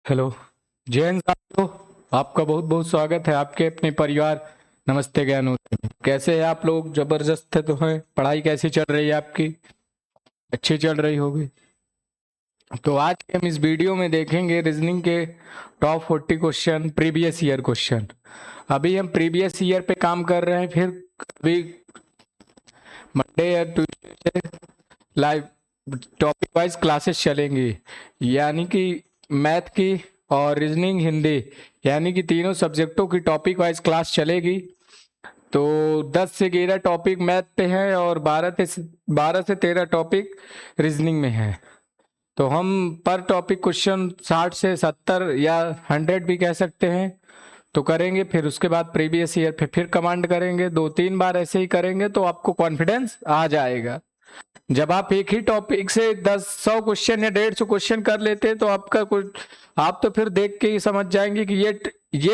Hello. जय हिंद साथियों, आपका बहुत बहुत स्वागत है आपके अपने परिवार नमस्ते ज्ञानोदय में। कैसे हैं आप लोग? जबरदस्त है तो हैं। पढ़ाई कैसी चल रही है आपकी? अच्छी चल रही होगी। तो आज के हम इस वीडियो में देखेंगे रीजनिंग के top 40 question, previous year question. अभी हम प्रीवियस ईयर पे काम कर रहे हैं, फिर अभी मंडे या ट्यूसडे से लाइव टॉपिक वाइज क्लासेस चलेंगी, यानी कि मैथ की और रीजनिंग हिंदी, यानी कि तीनों सब्जेक्टों की टॉपिक वाइज क्लास चलेगी। तो 10 से 11 टॉपिक मैथ पे हैं और 12 से 13 टॉपिक रीजनिंग में है। तो हम पर टॉपिक क्वेश्चन 60 से 70 या 100 भी कह सकते हैं तो करेंगे। फिर उसके बाद प्रीवियस ईयर पे फिर कमांड करेंगे, 2-3 बार ऐसे ही करेंगे तो आपको कॉन्फिडेंस आ जाएगा। जब आप एक ही टॉपिक से 100 क्वेश्चन या 150 क्वेश्चन कर लेते हैं तो आपका कुछ आप तो फिर देख के ही समझ जाएंगे कि ये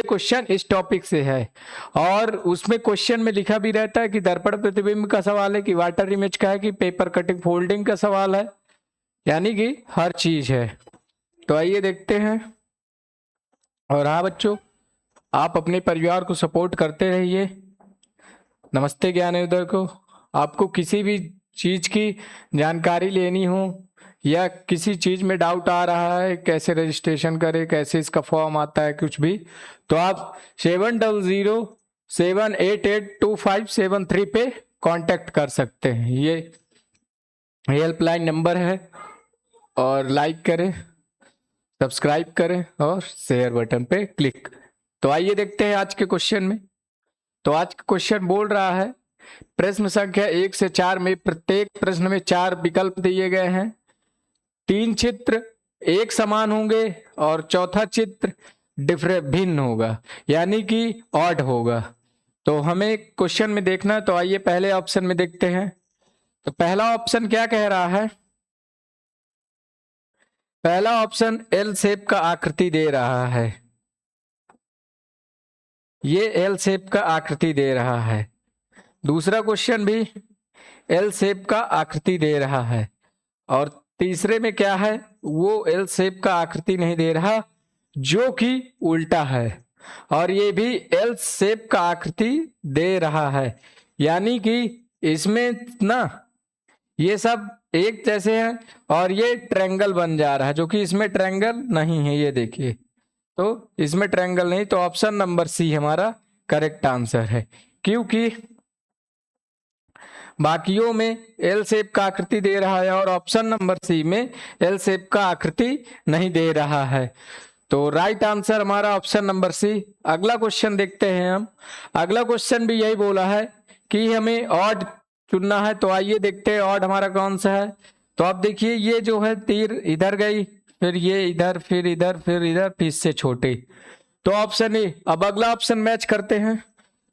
क्वेश्चन इस टॉपिक से है। और उसमें क्वेश्चन में लिखा भी रहता है कि दर्पण प्रतिबिंब का सवाल है, कि वाटर इमेज का है, कि पेपर कटिंग फोल्डिंग का सवाल है, यानी कि हर चीज है। तो आइए देखते हैं। और हाँ बच्चों, आप अपने परिवार को सपोर्ट करते रहिए। नमस्ते ज्ञानोदय को आपको किसी भी चीज की जानकारी लेनी हो या किसी चीज में डाउट आ रहा है, कैसे रजिस्ट्रेशन करें, कैसे इसका फॉर्म आता है, कुछ भी, तो आप 7007882573 पे कांटेक्ट कर सकते हैं। ये हेल्पलाइन नंबर है। और लाइक करें, सब्सक्राइब करें और शेयर बटन पे क्लिक। तो आइए देखते हैं आज के क्वेश्चन में। तो आज का क्वेश्चन बोल रहा है, प्रश्न संख्या 1 से 4 में प्रत्येक प्रश्न में 4 विकल्प दिए गए हैं। 3 चित्र एक समान होंगे और चौथा चित्र भिन्न होगा, यानी कि ऑड होगा। तो हमें क्वेश्चन में देखना है। तो आइए पहले ऑप्शन में देखते हैं। तो पहला ऑप्शन क्या कह रहा है? पहला ऑप्शन एल शेप का आकृति दे रहा है। ये एल शेप का आकृति दे रहा है। दूसरा क्वेश्चन भी एल शेप का आकृति दे रहा है। और तीसरे में क्या है? वो एल शेप का आकृति नहीं दे रहा, जो कि उल्टा है। और ये भी एल शेप का आकृति दे रहा है, यानी कि इसमें ना ये सब एक जैसे हैं और ये ट्रायंगल बन जा रहा है, जो कि इसमें ट्रायंगल नहीं है। ये देखिए, तो इसमें ट्रायंगल नहीं, तो ऑप्शन नंबर सी हमारा करेक्ट आंसर है। क्योंकि बाकियों में एल शेप का आकृति दे रहा है और ऑप्शन नंबर सी में एल शेप का आकृति नहीं दे रहा है। तो राइट आंसर हमारा ऑप्शन नंबर सी। अगला क्वेश्चन देखते हैं हम। अगला क्वेश्चन भी यही बोला है कि हमें ऑड चुनना है। तो आइए देखते हैं ऑड हमारा कौन सा है। तो आप देखिए, ये जो है तीर इधर गई, फिर ये इधर, फिर इधर, फिर इधर, फिर इससे छोटे, तो ऑप्शन ए। अब अगला ऑप्शन मैच करते हैं।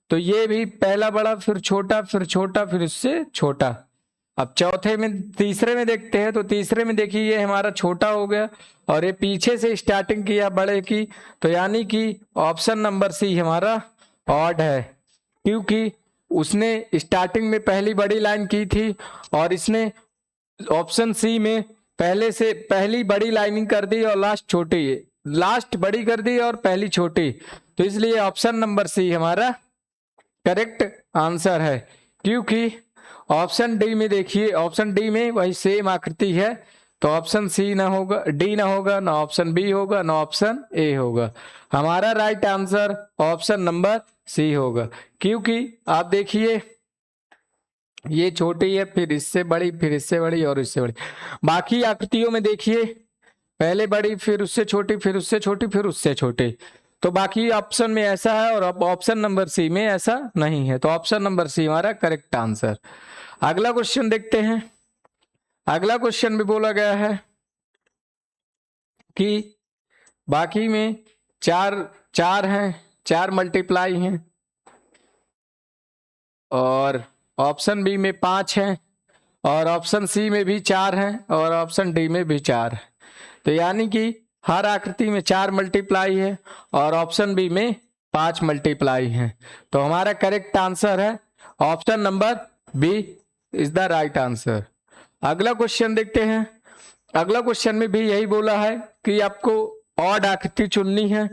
तो ये भी पहला बड़ा, फिर छोटा, फिर छोटा, फिर इससे छोटा। अब चौथे में तीसरे में देखते हैं। तो तीसरे में देखिए, ये हमारा छोटा हो गया और ये पीछे से स्टार्टिंग किया बड़े की, तो यानी कि ऑप्शन नंबर सी हमारा ऑड है। क्योंकि उसने स्टार्टिंग में पहली बड़ी लाइन की थी और इसने ऑप्शन सी में पहले से पहली बड़ी लाइनिंग कर दी और लास्ट बड़ी कर दी और पहली छोटी। तो इसलिए ऑप्शन नंबर सी हमारा करेक्ट आंसर है। क्योंकि ऑप्शन डी में देखिए, ऑप्शन डी में वही सेम आकृति है, तो ऑप्शन सी ना होगा, डी ना होगा, ना ऑप्शन बी होगा, ना ऑप्शन ए होगा। हमारा right answer option number C होगा। क्योंकि आप देखिए, ये छोटी है, फिर इससे बड़ी, फिर इससे बड़ी और इससे बड़ी। बाकी आकृतियों में देखिए, पहले बड़ी, फिर उससे छोटी, फिर उससे छोटी, फिर उससे छोटी। तो बाकी ऑप्शन में ऐसा है और अब ऑप्शन नंबर सी में ऐसा नहीं है। तो ऑप्शन नंबर सी हमारा करेक्ट आंसर। अगला क्वेश्चन देखते हैं। अगला क्वेश्चन भी बोला गया है कि बाकी में चार हैं, 4 मल्टीप्लाई हैं और ऑप्शन बी में 5 हैं और ऑप्शन सी में भी 4 हैं और ऑप्शन डी में भी 4 है। तो यानी कि हर आकृति में 4 मल्टीप्लाई है और ऑप्शन बी में 5 मल्टीप्लाई है। तो हमारा करेक्ट आंसर है option number B is the right answer. अगला क्वेश्चन देखते हैं। अगला क्वेश्चन में भी यही बोला है कि आपको ऑड आकृति चुननी है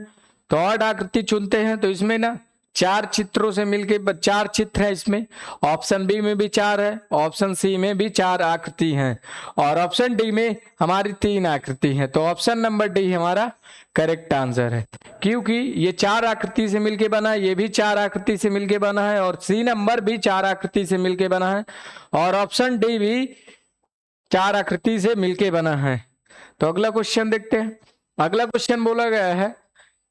तो ऑड आकृति चुनते हैं। तो इसमें ना 4 चित्रों से मिलके 4 चित्र है इसमें। ऑप्शन बी में भी 4 है, ऑप्शन सी में भी 4 आकृति हैं और ऑप्शन डी में हमारी 3 आकृति हैं। तो ऑप्शन नंबर डी हमारा करेक्ट आंसर है, क्योंकि ये 4 आकृति से मिलके बना है, ये भी 4 आकृति से मिलके बना है और सी नंबर भी 4 आकृति से मिलके बना है और ऑप्शन डी भी 4 आकृति से मिलके बना है। तो अगला क्वेश्चन देखते हैं। अगला क्वेश्चन बोला गया है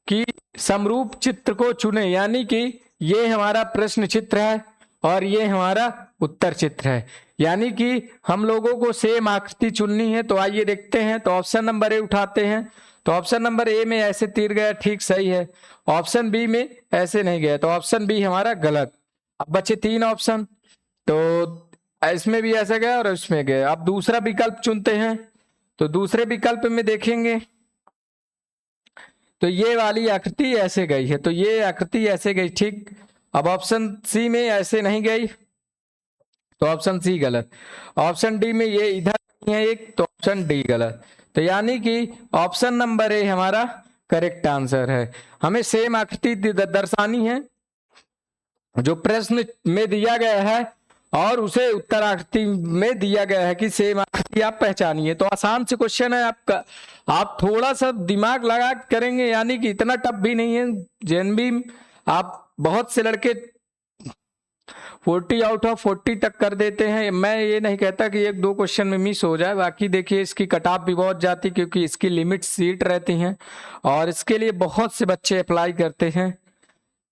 कि समरूप चित्र को चुने, यानी कि ये हमारा प्रश्न चित्र है और ये हमारा उत्तर चित्र है, यानी कि हम लोगों को सेम आकृति चुननी है। तो आइए देखते हैं। तो ऑप्शन नंबर ए उठाते हैं। तो ऑप्शन नंबर ए में ऐसे तीर गया, ठीक सही है। ऑप्शन बी में ऐसे नहीं गया, तो ऑप्शन बी हमारा गलत। अब बचे 3 ऑप्शन, तो इसमें भी ऐसा गया और इसमें गया। अब दूसरा विकल्प चुनते हैं। तो दूसरे विकल्प में देखेंगे तो ये वाली आकृति ऐसे गई है, तो ये आकृति ऐसे गई, ठीक। अब ऑप्शन सी में ऐसे नहीं गई, तो ऑप्शन सी गलत। ऑप्शन डी में ये इधर है एक, तो ऑप्शन डी गलत। तो यानी कि ऑप्शन नंबर ए हमारा करेक्ट आंसर है। हमें सेम आकृति दर्शानी है जो प्रश्न में दिया गया है और उसे उत्तर आकृति में दिया गया है कि सेम आकृति आप पहचानिए। तो आसान से क्वेश्चन है आपका, आप थोड़ा सा दिमाग लगा करेंगे, यानी कि इतना टफ भी नहीं है। जैन भी आप बहुत से लड़के 40 आउट ऑफ 40 तक कर देते हैं। मैं ये नहीं कहता कि 1-2 क्वेश्चन में मिस हो जाए, बाकी देखिए इसकी कट ऑफ भी बहुत जाती, क्योंकि इसकी लिमिट सीट रहती हैं और इसके लिए बहुत से बच्चे अप्लाई करते हैं।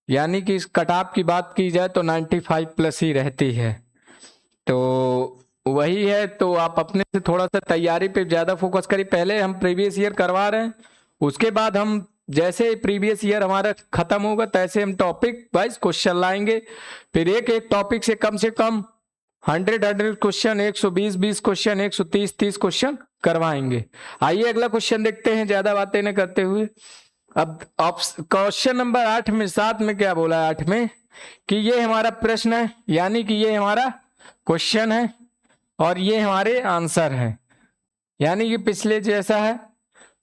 यानी कि इस कट ऑफ की बात की जाए तो 95 प्लस ही रहती है, तो वही है। तो आप अपने से थोड़ा सा तैयारी पे ज्यादा फोकस करिए। पहले हम प्रीवियस ईयर करवा रहे हैं, उसके बाद हम जैसे प्रीवियस ईयर हमारा खत्म होगा तैसे हम टॉपिक वाइज क्वेश्चन लाएंगे। फिर एक टॉपिक से कम 100 क्वेश्चन, 120 क्वेश्चन, 130 क्वेश्चन करवाएंगे। आइए अगला क्वेश्चन देखते हैं ज्यादा बातें न करते हुए। अब क्वेश्चन नंबर 8 में 7 में क्या बोला है? 8 में कि ये हमारा प्रश्न है, यानी कि ये हमारा क्वेश्चन है और ये हमारे आंसर है, यानी कि पिछले जैसा है।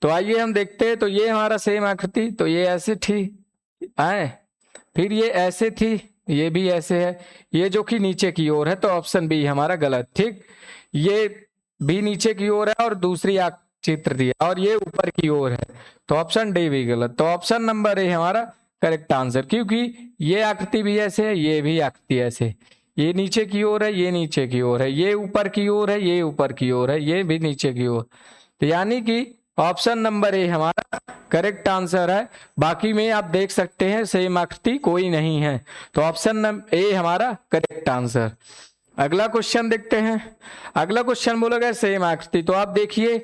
तो आइए हम देखते हैं। तो ये हमारा सेम आकृति, तो ये ऐसे थी आए, फिर ये ऐसे थी, ये भी ऐसे है, ये जो कि नीचे की ओर है, तो ऑप्शन बी हमारा गलत, ठीक। ये भी नीचे की ओर है और दूसरी चित्र दिया और ये ऊपर की ओर है, तो ऑप्शन डी भी गलत। तो ऑप्शन नंबर ए हमारा करेक्ट आंसर, क्योंकि ये आकृति भी ऐसे है, ये भी आकृति ऐसे, ये नीचे की ओर है, ये नीचे की ओर है, ये ऊपर की ओर है, ये ऊपर की ओर है, ये भी नीचे की ओर। तो यानी कि ऑप्शन नंबर ए हमारा करेक्ट आंसर है। बाकी में आप देख सकते हैं सेम आकृति कोई नहीं है, तो ऑप्शन नंबर ए हमारा करेक्ट आंसर। अगला क्वेश्चन देखते हैं। अगला क्वेश्चन बोला गया सेम आकृति, तो आप देखिए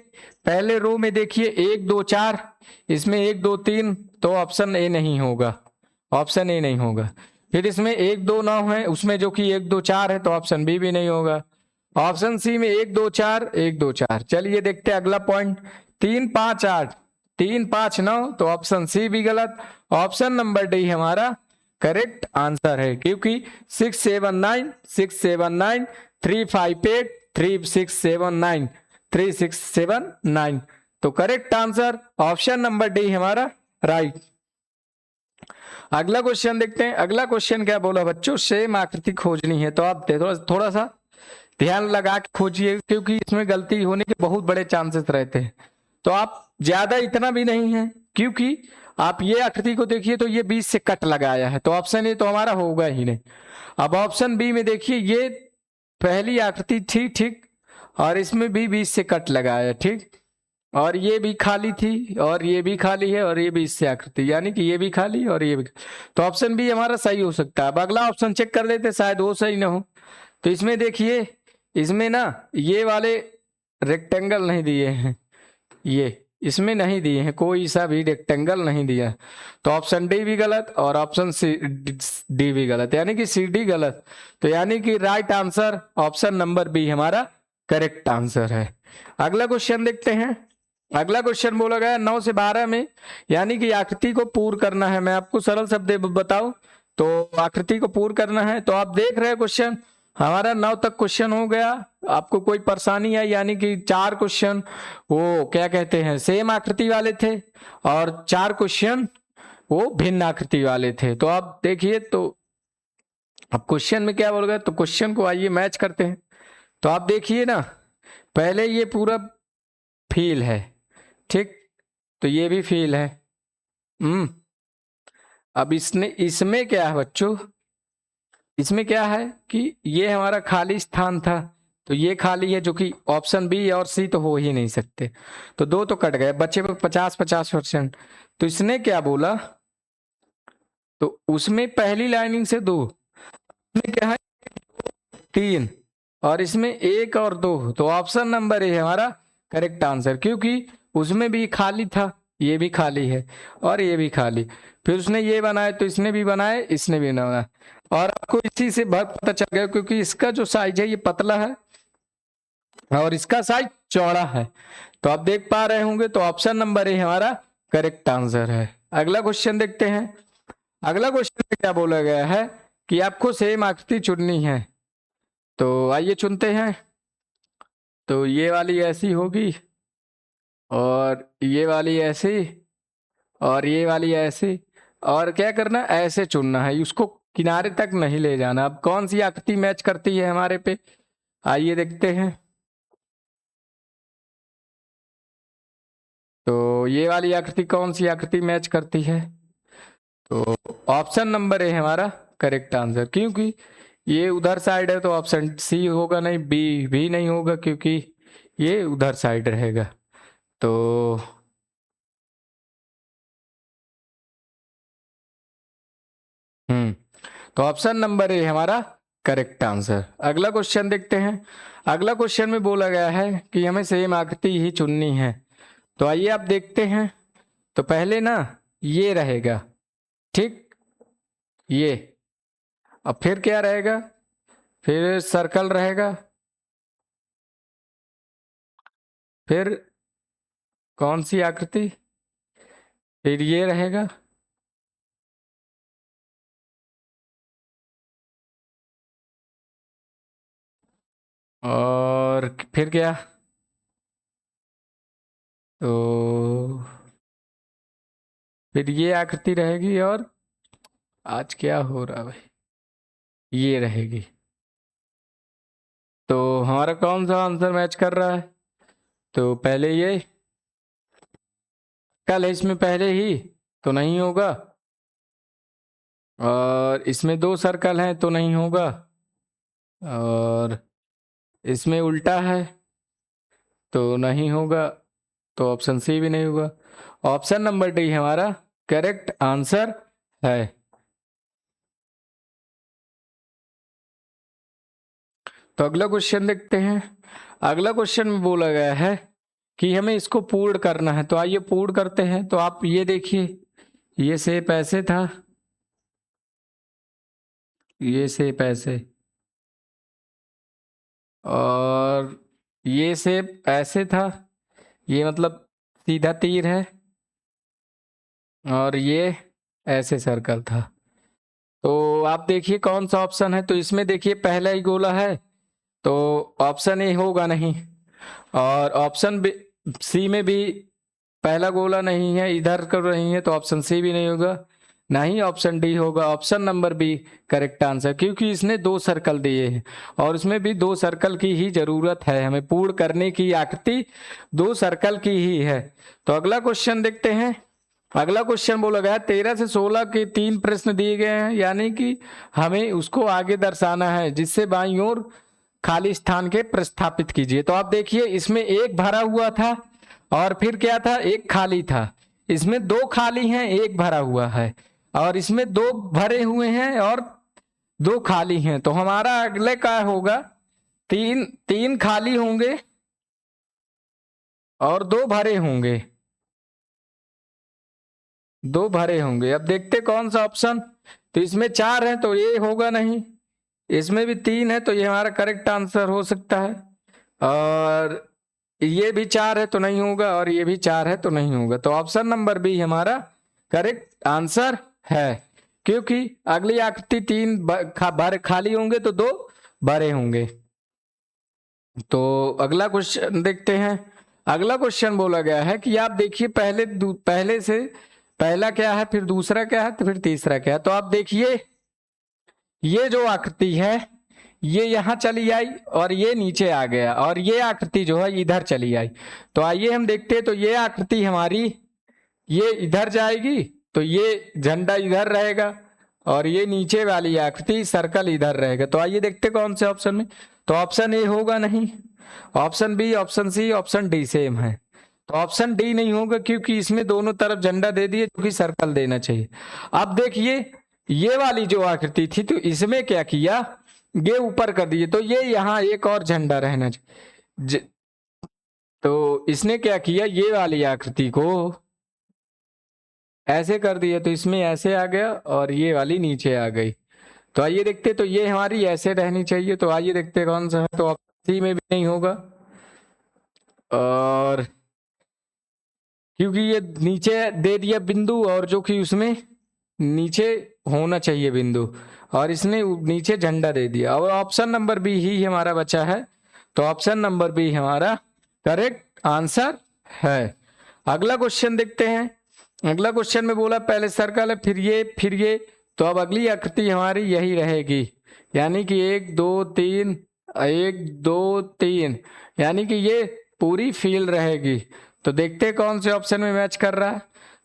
पहले रो में देखिए 1 2 4, इसमें 1 2 3, तो ऑप्शन ए नहीं होगा, ऑप्शन ए नहीं होगा। फिर इसमें 1 2 9 है, उसमें जो कि 1 2 4 है, तो ऑप्शन बी भी नहीं होगा। ऑप्शन सी में 1 2 4 1 2 4। चलिए देखते हैं अगला पॉइंट, 3 5 8 3 5 9, तो ऑप्शन सी भी गलत। ऑप्शन नंबर डी हमारा करेक्ट आंसर है, क्योंकि 6 7 9 6 7 9 3 5 8 3 6 7 9 3 6 7 9, तो correct answer option number D हमारा राइट। अगला क्वेश्चन देखते हैं। अगला क्वेश्चन क्या बोला बच्चों? सेम आकृति खोजनी है, तो आप थोड़ा सा ध्यान लगा के खोजिए, क्योंकि इसमें गलती होने के बहुत बड़े चांसेस रहते हैं। तो आप ज्यादा इतना भी नहीं है, क्योंकि आप ये आकृति को देखिए तो ये बीच से कट लगाया है, तो ऑप्शन ए तो हमारा होगा ही नहीं। अब ऑप्शन बी में देखिए, ये पहली आकृति थी, ठीक, और इसमें भी बीच से कट लगाया, ठीक, और ये भी खाली थी और ये भी खाली है और ये भी इससे आकृति, यानी कि ये भी खाली और ये भी, तो ऑप्शन बी हमारा सही हो सकता है। अब अगला ऑप्शन चेक कर लेते, शायद वो सही ना हो। तो इसमें देखिए, इसमें ना ये वाले रेक्टेंगल नहीं दिए हैं, ये इसमें नहीं दिए हैं, कोई सा भी रेक्टेंगल नहीं दिया, तो ऑप्शन डी भी गलत और ऑप्शन सी डी भी गलत, यानी कि सी डी गलत। तो यानी कि right answer option number B हमारा करेक्ट आंसर है। अगला क्वेश्चन देखते हैं। अगला क्वेश्चन बोला गया 9 से 12 में, यानी कि आकृति को पूर्ण करना है। मैं आपको सरल शब्द बताऊं तो आकृति को पूर्ण करना है। तो आप देख रहे हैं क्वेश्चन, हमारा 9 तक क्वेश्चन हो गया। आपको कोई परेशानी है? यानी कि 4 क्वेश्चन वो क्या कहते हैं सेम आकृति वाले थे और 4 क्वेश्चन वो भिन्न आकृति वाले थे। तो आप देखिए, तो अब क्वेश्चन में क्या बोल गया, तो क्वेश्चन को आइए मैच करते हैं। तो आप देखिए ना, पहले ये पूरा फील है, ठीक, तो ये भी फील है। अब इसमें क्या है बच्चों, इसमें क्या है कि ये हमारा खाली स्थान था, तो ये खाली है, जो कि ऑप्शन बी और सी तो हो ही नहीं सकते, तो 2 तो कट गए, बच्चे पे 50-50%। तो इसने क्या बोला, तो उसमें पहली लाइनिंग से 2, इसमें क्या है 3, और इसमें 1 और 2, तो ऑप्शन नंबर ए है हमारा करेक्ट आंसर, क्योंकि उसमें भी खाली था, ये भी खाली है और ये भी खाली, फिर उसने ये बनाए तो इसने भी बनाए, इसने भी बनाया, और आपको इसी से पता चल गया, क्योंकि इसका जो साइज है ये पतला है और इसका साइज चौड़ा है। तो आप देख पा रहे होंगे, तो ऑप्शन नंबर ए हमारा करेक्ट आंसर है। अगला क्वेश्चन देखते हैं। अगला क्वेश्चन में क्या बोला गया है कि आपको सेम आकृति चुननी है, तो आइए चुनते हैं। तो ये वाली ऐसी होगी और ये वाली ऐसी और ये वाली ऐसी, और क्या करना, ऐसे चुनना है, उसको किनारे तक नहीं ले जाना। अब कौन सी आकृति मैच करती है हमारे पे, आइए देखते हैं। तो ये वाली आकृति कौन सी आकृति मैच करती है, तो ऑप्शन नंबर ए हमारा करेक्ट आंसर, क्योंकि ये उधर साइड है, तो ऑप्शन सी होगा नहीं, बी भी नहीं होगा, क्योंकि ये उधर साइड रहेगा। तो तो ऑप्शन नंबर ए हमारा करेक्ट आंसर। अगला क्वेश्चन देखते हैं। अगला क्वेश्चन में बोला गया है कि हमें सेम आकृति ही चुननी है, तो आइए आप देखते हैं। तो पहले ना ये रहेगा, ठीक, ये, अब फिर क्या रहेगा, फिर सर्कल रहेगा, फिर कौन सी आकृति, फिर ये रहेगा, और फिर क्या, तो फिर ये आकृति रहेगी, और आज क्या हो रहा है भाई, ये रहेगी। तो हमारा कौन सा आंसर मैच कर रहा है, तो पहले ये कल है, इसमें पहले ही तो नहीं होगा, और इसमें 2 सर्कल हैं तो नहीं होगा, और इसमें उल्टा है तो नहीं होगा, तो ऑप्शन सी भी नहीं होगा। ऑप्शन नंबर डी हमारा करेक्ट आंसर है। तो अगला क्वेश्चन देखते हैं। अगला क्वेश्चन में बोला गया है कि हमें इसको पूर्ण करना है, तो आइए पूर्ण करते हैं। तो आप ये देखिए, ये शेप ऐसे था, ये शेप ऐसे, और ये शेप ऐसे था, ये मतलब सीधा तीर है, और ये ऐसे सर्कल था। तो आप देखिए कौन सा ऑप्शन है, तो इसमें देखिए पहला ही गोला है, तो ऑप्शन ए होगा नहीं, और ऑप्शन सी में भी पहला गोला नहीं है, इधर कर रही है, तो ऑप्शन सी भी नहीं होगा, ना ही ऑप्शन डी होगा। Option number B correct answer, क्योंकि इसने 2 सर्कल दिए हैं और उसमें भी 2 सर्कल की ही जरूरत है, हमें पूर्ण करने की आकृति 2 सर्कल की ही है। तो अगला क्वेश्चन देखते हैं। अगला क्वेश्चन बोला गया 13 से 16 के 3 प्रश्न दिए गए हैं, यानी कि हमें उसको आगे दर्शाना है, जिससे बाईं ओर खाली स्थान के प्रस्थापित कीजिए। तो आप देखिए, इसमें 1 भरा हुआ था और फिर क्या था, 1 खाली था, इसमें 2 खाली हैं, 1 भरा हुआ है, और इसमें 2 भरे हुए हैं और 2 खाली हैं। तो हमारा अगले क्या होगा, 3 खाली होंगे और 2 भरे होंगे, 2 भरे होंगे। अब देखते कौन सा ऑप्शन, तो इसमें 4 है तो ये होगा नहीं, इसमें भी 3 है तो ये हमारा करेक्ट आंसर हो सकता है, और ये भी 4 है तो नहीं होगा, और ये भी 4 है तो नहीं होगा। तो ऑप्शन नंबर बी हमारा करेक्ट आंसर है, क्योंकि अगली आकृति 3 खाली होंगे तो 2 बड़े होंगे। तो अगला क्वेश्चन देखते हैं। अगला क्वेश्चन बोला गया है कि आप देखिए पहले से पहला क्या है, फिर दूसरा क्या है, तो फिर तीसरा क्या है। तो आप देखिए ये जो आकृति है ये यहां चली आई और ये नीचे आ गया, और ये आकृति जो है इधर चली आई। तो आइए हम देखते हैं। तो ये आकृति हमारी ये इधर जाएगी, तो ये झंडा इधर रहेगा, और ये नीचे वाली आकृति सर्कल इधर रहेगा। तो आइए देखते कौन से ऑप्शन में। तो ऑप्शन ए होगा नहीं, option B, option C, option D same है। तो ऑप्शन डी नहीं होगा क्योंकि इसमें दोनों तरफ झंडा दे दिए, जो कि सर्कल देना चाहिए। अब देखिए ये वाली जो आकृति थी, तो इसमें क्या किया, ये ऊपर कर दिए, तो ये यहाँ एक और झंडा रहना चाहिए। तो इसने क्या किया, ये वाली आकृति को ऐसे कर दिया, तो इसमें ऐसे आ गया और ये वाली नीचे आ गई। तो आइए देखते, तो ये हमारी ऐसे रहनी चाहिए। तो आइए देखते कौन सा है। तो ऑप्शन सी में भी नहीं होगा, और क्योंकि ये नीचे दे दिया बिंदु, और जो कि उसमें नीचे होना चाहिए बिंदु, और इसने नीचे झंडा दे दिया। और ऑप्शन नंबर बी ही हमारा बचा है। तो ऑप्शन नंबर बी हमारा करेक्ट आंसर है। अगला क्वेश्चन देखते हैं। अगला क्वेश्चन में बोला पहले सर्कल है, फिर ये, तो अब अगली आकृति हमारी यही रहेगी, यानी कि 1 2 3, 1 2 3, यानी कि ये पूरी फील्ड रहेगी। तो देखते हैं कौन से ऑप्शन में मैच कर रहा है।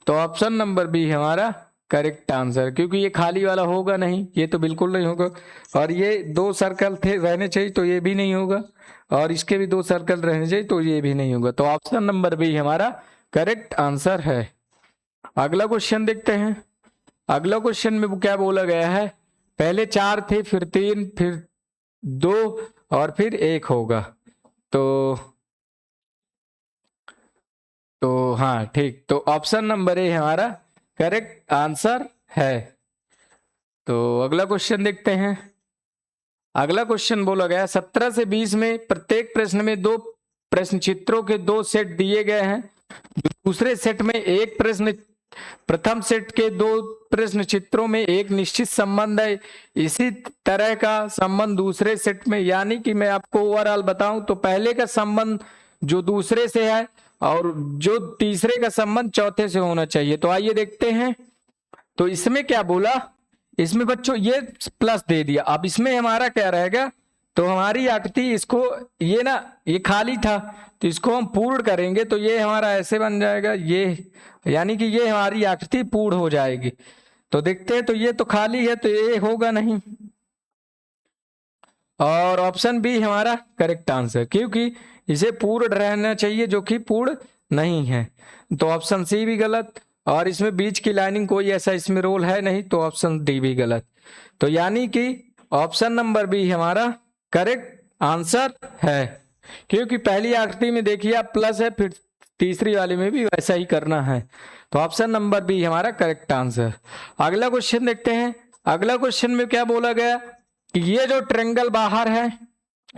तो ऑप्शन नंबर बी हमारा करेक्ट आंसर, क्योंकि ये खाली वाला होगा नहीं, ये तो बिल्कुल नहीं होगा। और ये 2 सर्कल थे रहने चाहिए, तो ये भी नहीं होगा, और इसके भी 2 सर्कल रहने चाहिए, तो ये भी नहीं होगा। तो ऑप्शन नंबर बी हमारा करेक्ट आंसर है। अगला क्वेश्चन देखते हैं। अगला क्वेश्चन में क्या बोला गया है, पहले 4 थे, फिर 3, फिर 2 और फिर 1 होगा। तो हाँ ठीक, तो ऑप्शन नंबर ए हमारा करेक्ट आंसर है। तो अगला क्वेश्चन देखते हैं। अगला क्वेश्चन बोला गया 17 से 20 में प्रत्येक प्रश्न में 2 प्रश्न चित्रों के 2 सेट दिए गए हैं। दूसरे सेट में एक प्रश्न, प्रथम सेट के 2 प्रश्न चित्रों में एक निश्चित संबंध है, इसी तरह का संबंध दूसरे सेट में। यानी कि मैं आपको ओवरऑल बताऊं तो पहले का संबंध जो दूसरे से है, और जो तीसरे का संबंध चौथे से होना चाहिए। तो आइए देखते हैं। तो इसमें क्या बोला, इसमें बच्चों ये प्लस दे दिया। अब इसमें हमारा क्या रहेगा, तो हमारी आकृति इसको, ये ना ये खाली था, तो इसको हम पूर्ण करेंगे, तो ये हमारा ऐसे बन जाएगा, ये यानी कि ये हमारी आकृति पूर्ण हो जाएगी। तो देखते हैं, तो ये तो खाली है, तो ये होगा नहीं, और ऑप्शन बी हमारा करेक्ट आंसर, क्योंकि इसे पूर्ण रहना चाहिए, जो कि पूर्ण नहीं है। तो ऑप्शन सी भी गलत, और इसमें बीच की लाइनिंग कोई ऐसा इसमें रोल है नहीं, तो ऑप्शन डी भी गलत। तो यानी कि ऑप्शन नंबर बी हमारा करेक्ट आंसर है, क्योंकि पहली आकृति में देखिए आप प्लस है, फिर तीसरी वाले में भी वैसा ही करना है। तो ऑप्शन नंबर बी हमारा करेक्ट आंसर। अगला क्वेश्चन देखते हैं। अगला क्वेश्चन में क्या बोला गया कि ये जो ट्रायंगल बाहर है,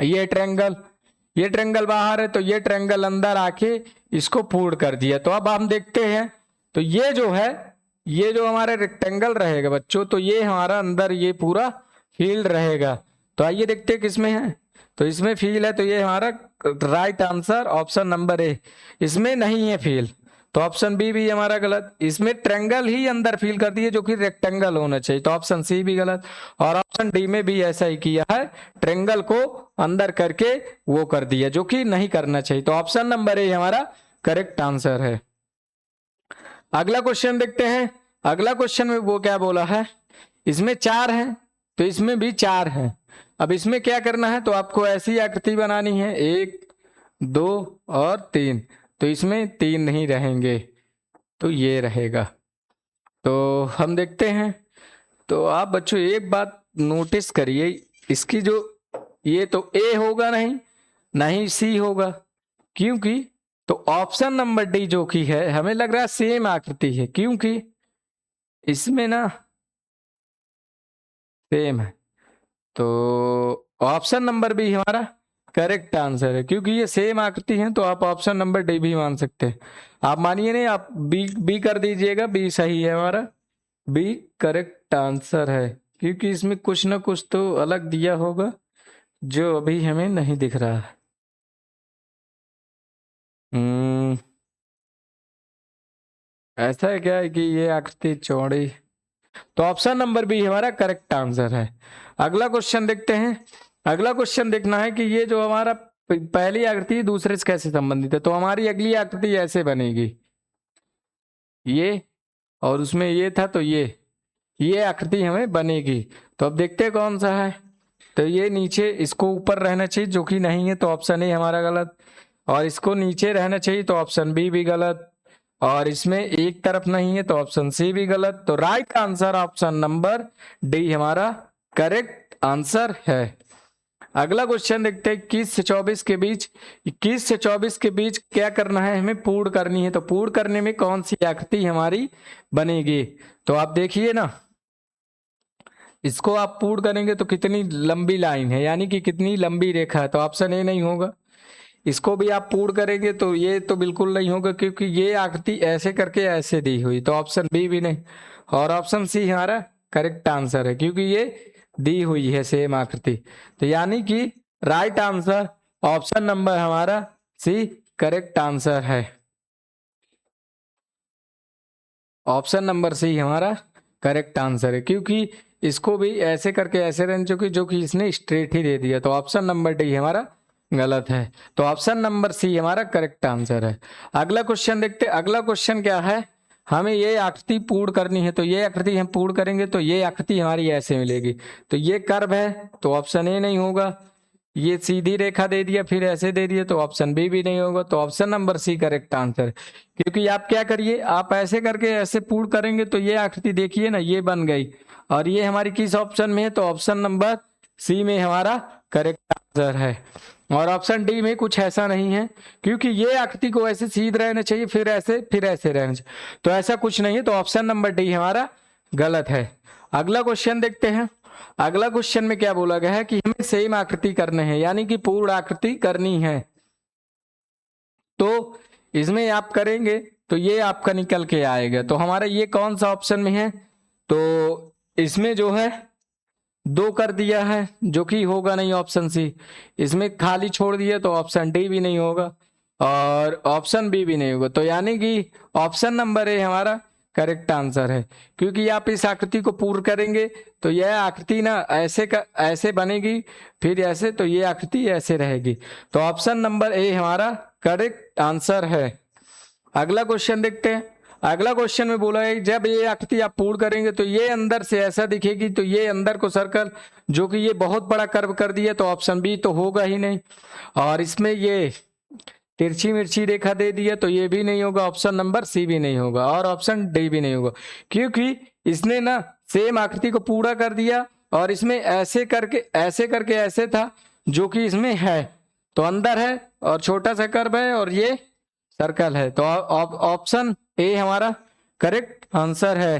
ये ट्रायंगल बाहर है, तो ये ट्रायंगल अंदर आके इसको पूर्ण कर दिया। तो अब हम देखते हैं, तो ये जो है, ये जो हमारा रेक्टेंगल रहेगा बच्चों, तो ये हमारा अंदर ये पूरा फील्ड रहेगा। तो आइए देखते हैं किसमें है। तो इसमें फील है, तो ये हमारा right answer option number A. इसमें नहीं है फील, तो ऑप्शन बी भी हमारा गलत। इसमें ट्रायंगल ही अंदर फील कर दिए, जो कि रेक्टेंगल होना चाहिए, तो ऑप्शन सी भी गलत। और ऑप्शन डी में भी ऐसा ही किया है, ट्रायंगल को अंदर करके वो कर दिया, जो कि नहीं करना चाहिए। तो ऑप्शन नंबर ए हमारा करेक्ट आंसर है। अगला क्वेश्चन देखते हैं। अगला क्वेश्चन में वो क्या बोला है, इसमें 4 है, तो इसमें भी 4 है। अब इसमें क्या करना है, तो आपको ऐसी आकृति बनानी है, 1 2 और 3। तो इसमें 3 नहीं रहेंगे, तो ये रहेगा। तो हम देखते हैं। तो आप बच्चों एक बात नोटिस करिए, इसकी जो ये तो ए होगा नहीं सी होगा, क्योंकि तो ऑप्शन नंबर डी जो कि है, हमें लग रहा है सेम आकृति है, क्योंकि इसमें ना सेम है। तो ऑप्शन नंबर बी हमारा करेक्ट आंसर है, क्योंकि ये सेम आकृति है। तो आप ऑप्शन नंबर डी भी मान सकते हैं। आप मानिए नहीं, आप बी कर दीजिएगा, बी सही है हमारा, बी करेक्ट आंसर है, क्योंकि इसमें कुछ ना कुछ तो अलग दिया होगा, जो अभी हमें नहीं दिख रहा है। ऐसा है क्या है कि ये आकृति चौड़ी, तो ऑप्शन नंबर बी हमारा करेक्ट आंसर है। अगला क्वेश्चन देखते हैं। अगला क्वेश्चन देखना है कि ये जो हमारा पहली आकृति दूसरे से कैसे संबंधित है। तो हमारी अगली आकृति ऐसे बनेगी, ये और उसमें ये था, तो ये आकृति हमें बनेगी। तो अब देखते हैं कौन सा है। तो ये नीचे, इसको ऊपर रहना चाहिए जो कि नहीं है, तो ऑप्शन ए हमारा गलत। और इसको नीचे रहना चाहिए, तो ऑप्शन बी भी गलत। और इसमें एक तरफ नहीं है, तो ऑप्शन सी भी गलत। तो right answer option number D हमारा करेक्ट आंसर है। अगला क्वेश्चन देखते हैं 21 से 24 के बीच। 21 से 24 के बीच क्या करना है, हमें पूर्ण करनी है। तो पूर्ण करने में कौन सी आकृति हमारी बनेगी। तो आप देखिए ना, इसको आप पूर्ण करेंगे तो कितनी लंबी लाइन है, यानी कि कितनी लंबी रेखा है। तो ऑप्शन ए नहीं होगा। इसको भी आप पूर्ण करेंगे तो ये तो बिल्कुल नहीं होगा, क्योंकि ये आकृति ऐसे करके ऐसे दी हुई। तो ऑप्शन बी भी नहीं। और ऑप्शन सी हमारा करेक्ट आंसर है, क्योंकि ये दी हुई है सेम आकृति। तो यानी कि राइट आंसर ऑप्शन नंबर हमारा सी करेक्ट आंसर है। ऑप्शन नंबर सी हमारा करेक्ट आंसर है, क्योंकि इसको भी ऐसे करके ऐसे रहना चाहिए, जो कि इसने स्ट्रेट ही दे दिया। तो ऑप्शन नंबर डी हमारा गलत है। तो ऑप्शन नंबर सी हमारा करेक्ट आंसर है। अगला क्वेश्चन देखते हैं। अगला क्वेश्चन क्या है, हमें ये आकृति पूर्ण करनी है। तो ये आकृति हम पूर्ण करेंगे तो ये आकृति हमारी ऐसे मिलेगी। तो ये कर्व है, तो ऑप्शन ए नहीं होगा। ये सीधी रेखा दे दिया, फिर ऐसे दे दिया, तो ऑप्शन बी भी नहीं होगा। तो option number C correct answer. क्योंकि आप क्या करिए, आप ऐसे करके ऐसे पूर्ण करेंगे तो ये आकृति देखिए ना, ये बन गई। और ये हमारी किस ऑप्शन में है, तो ऑप्शन नंबर सी में हमारा करेक्ट आंसर है। और ऑप्शन डी में कुछ ऐसा नहीं है, क्योंकि ये आकृति को ऐसे सीध रहना चाहिए, फिर ऐसे रहना चाहिए। तो ऐसा कुछ नहीं है। तो ऑप्शन नंबर डी हमारा गलत है। अगला क्वेश्चन देखते हैं। अगला क्वेश्चन में क्या बोला गया है कि हमें सेम आकृति करने हैं, यानी कि पूर्ण आकृति करनी है। तो इसमें आप करेंगे तो ये आपका निकल के आएगा। तो हमारा ये कौन सा ऑप्शन में है, तो इसमें जो है 2 कर दिया है, जो कि होगा नहीं ऑप्शन सी। इसमें खाली छोड़ दिया, तो ऑप्शन डी भी नहीं होगा और ऑप्शन बी भी नहीं होगा। तो यानी कि ऑप्शन नंबर ए हमारा करेक्ट आंसर है, क्योंकि आप इस आकृति को पूर्ण करेंगे तो यह आकृति ना ऐसे बनेगी, फिर ऐसे, तो ये आकृति ऐसे रहेगी। तो ऑप्शन नंबर ए हमारा करेक्ट आंसर है। अगला क्वेश्चन देखते हैं। अगला क्वेश्चन में बोला है जब ये आकृति आप पूर्ण करेंगे तो ये अंदर से ऐसा दिखेगी, तो ये अंदर को सर्कल, जो कि ये बहुत बड़ा कर्व कर दिया, तो ऑप्शन बी तो होगा ही नहीं। और इसमें ये तिरछी मिर्ची रेखा दे दिया, तो ये भी नहीं होगा। ऑप्शन नंबर सी भी नहीं होगा और ऑप्शन डी भी नहीं होगा, क्योंकि इसने ना सेम आकृति को पूरा कर दिया और इसमें ऐसे करके ऐसे था, जो कि इसमें है। तो अंदर है और छोटा सा कर्व है और ये सर्कल है। तो ऑप्शन ए हमारा करेक्ट आंसर है।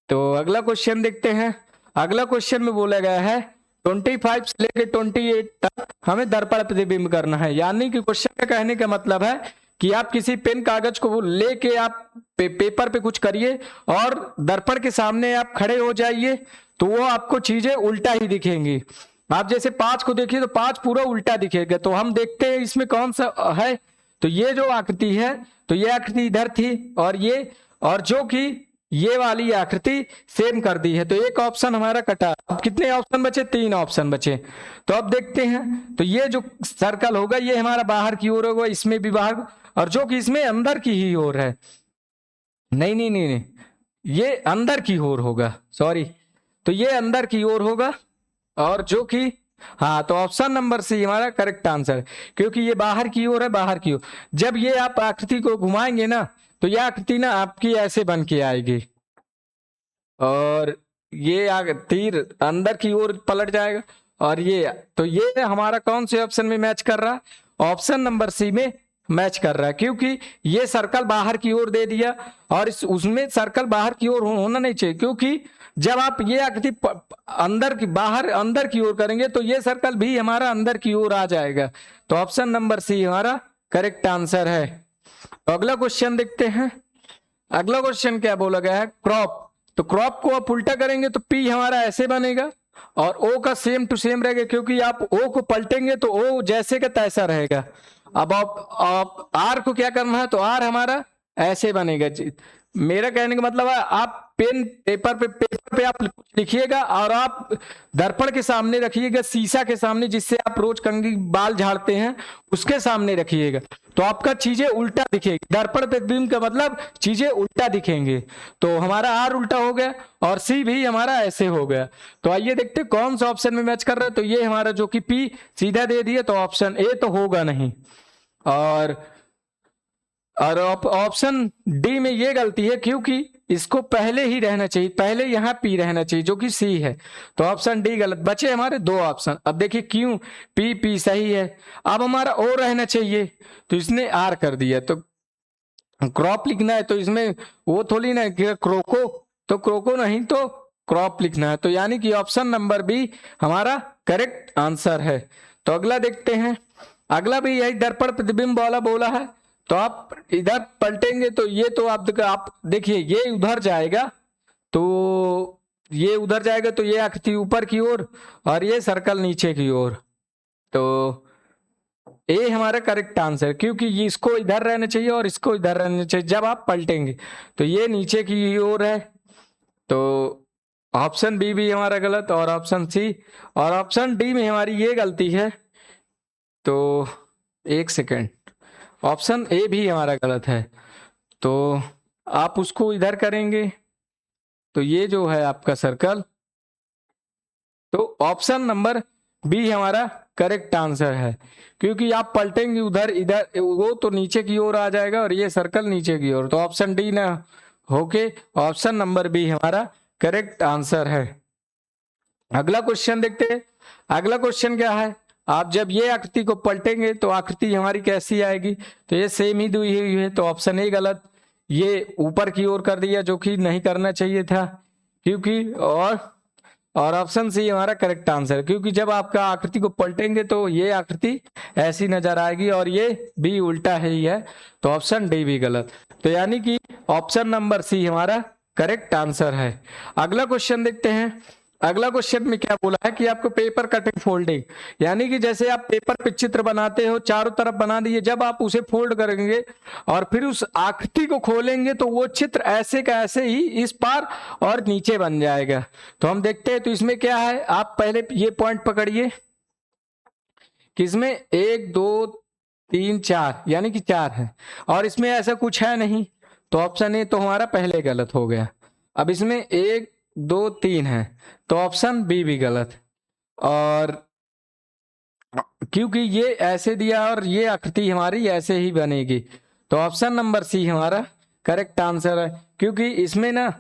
तो अगला क्वेश्चन देखते हैं। अगला क्वेश्चन में बोला गया है 25 से लेकर 28 तक हमें दर्पण प्रतिबिंब करना है। यानी कि क्वेश्चन का कहने का मतलब है कि आप किसी पेन कागज को लेके आप पेपर पे कुछ करिए और दर्पण के सामने आप खड़े हो जाइए, तो वो आपको चीजें उल्टा ही दिखेंगी। आप जैसे 5 को देखिए तो 5 पूरा उल्टा दिखेगा। तो हम देखते हैं इसमें कौन सा है। तो ये जो आकृति है, तो ये आकृति इधर थी और ये, और जो कि ये वाली आकृति सेम कर दी है। तो एक ऑप्शन हमारा कटा। अब कितने ऑप्शन बचे, 3 ऑप्शन बचे। तो अब देखते हैं। तो ये जो सर्कल होगा ये हमारा बाहर की ओर होगा, इसमें भी बाहर, और जो कि इसमें अंदर की ही ओर है। नहीं, ये अंदर की ओर होगा, सॉरी। तो ये अंदर की ओर होगा और जो कि, हाँ, तो ऑप्शन नंबर सी हमारा करेक्ट आंसर, क्योंकि ये बाहर की ओर है, बाहर की ओर। जब ये आप आकृति को घुमाएंगे ना, तो यह आकृति ना आपकी ऐसे बन के आएगी और ये तीर अंदर की ओर पलट जाएगा। और ये, तो ये हमारा कौन से ऑप्शन में मैच कर रहा है, ऑप्शन नंबर सी में मैच कर रहा है, क्योंकि ये सर्कल बाहर की ओर दे दिया और उसमें सर्कल बाहर की ओर होना नहीं चाहिए, क्योंकि जब आप ये आकृति अंदर की ओर करेंगे तो ये सर्कल भी हमारा अंदर की ओर आ जाएगा। तो ऑप्शन नंबर सी हमारा करेक्ट आंसर है। तो अगला क्वेश्चन देखते हैं। अगला क्वेश्चन क्या बोला गया है, क्रॉप। तो क्रॉप को आप उल्टा करेंगे तो पी हमारा ऐसे बनेगा और ओ का सेम टू सेम रहेगा, क्योंकि आप ओ को पलटेंगे तो ओ जैसे का तैसा रहेगा। अब आप आर को क्या करना है, तो आर हमारा ऐसे बनेगा। मेरा कहने का मतलब है आप पेपर पे आप लिखिएगा और आप दर्पण के सामने रखिएगा, शीशा के सामने, जिससे आप रोज कंघी बाल झाड़ते हैं उसके सामने रखिएगा, तो आपका चीजें उल्टा दिखेगी। दर्पण प्रतिबिंब का मतलब चीजें उल्टा दिखेंगे। तो हमारा आर उल्टा हो गया और सी भी हमारा ऐसे हो गया। तो आइए देखते हैं कौन सा ऑप्शन में मैच कर रहा है। तो ये हमारा जो कि पी सीधा दे दिया, तो ऑप्शन ए तो होगा नहीं। और ऑप्शन डी में ये गलती है, क्योंकि इसको पहले ही रहना चाहिए, पहले यहाँ पी रहना चाहिए जो कि सी है। तो ऑप्शन डी गलत। बचे हमारे दो ऑप्शन। अब देखिए क्यों, पी सही है। अब हमारा ओ रहना चाहिए, तो इसने आर कर दिया। तो क्रॉप लिखना है, तो इसमें वो थोड़ी ना क्रोको, तो क्रोको नहीं तो क्रॉप लिखना है। तो यानी कि ऑप्शन नंबर बी हमारा करेक्ट आंसर है। तो अगला देखते हैं। अगला भी यही दर्पण प्रतिबिंब वाला बोला है। तो आप इधर पलटेंगे तो ये तो आप देखिए ये उधर जाएगा, तो ये उधर जाएगा, तो ये आकृति ऊपर की ओर और ये सर्कल नीचे की ओर। तो ए हमारा करेक्ट आंसर, क्योंकि ये इसको इधर रहना चाहिए और इसको इधर रहना चाहिए जब आप पलटेंगे। तो ये नीचे की ओर है। तो ऑप्शन बी भी हमारा गलत और ऑप्शन सी और ऑप्शन डी में हमारी ये गलती है। तो एक सेकेंड, ऑप्शन ए भी हमारा गलत है। तो आप उसको इधर करेंगे तो ये जो है आपका सर्कल, तो ऑप्शन नंबर बी हमारा करेक्ट आंसर है, क्योंकि आप पलटेंगे उधर इधर वो तो नीचे की ओर आ जाएगा और ये सर्कल नीचे की ओर। तो ऑप्शन डी ना होके ऑप्शन नंबर बी हमारा करेक्ट आंसर है। अगला क्वेश्चन देखते हैं। अगला क्वेश्चन क्या है, आप जब ये आकृति को पलटेंगे तो आकृति हमारी कैसी आएगी। तो ये सेम ही दी हुई है, तो ऑप्शन ए गलत। ये ऊपर की ओर कर दिया जो कि नहीं करना चाहिए था, क्योंकि और ऑप्शन सी हमारा करेक्ट आंसर, क्योंकि जब आपका आकृति को पलटेंगे तो ये आकृति ऐसी नजर आएगी और ये भी उल्टा ही है। तो ऑप्शन डी भी गलत। तो यानी कि ऑप्शन नंबर सी हमारा करेक्ट आंसर है। अगला क्वेश्चन देखते हैं। अगला क्वेश्चन में क्या बोला है कि आपको पेपर कटिंग फोल्डिंग, यानी कि जैसे आप पेपर पे चित्र बनाते हो, चारों तरफ बना दिए, जब आप उसे फोल्ड करेंगे और फिर उस आकृति को खोलेंगे तो वो चित्र ऐसे का ऐसे ही इस पार और नीचे बन जाएगा। तो हम देखते हैं। तो इसमें क्या है, आप पहले ये पॉइंट पकड़िए कि इसमें 1 2 3 4 यानी कि 4 है और इसमें ऐसा कुछ है नहीं। तो ऑप्शन ए तो हमारा पहले गलत हो गया। अब इसमें 1 2 3 है, तो ऑप्शन बी भी गलत। और क्योंकि ये ऐसे दिया और ये आकृति हमारी ऐसे ही बनेगी, तो ऑप्शन नंबर सी हमारा करेक्ट आंसर है, क्योंकि इसमें ना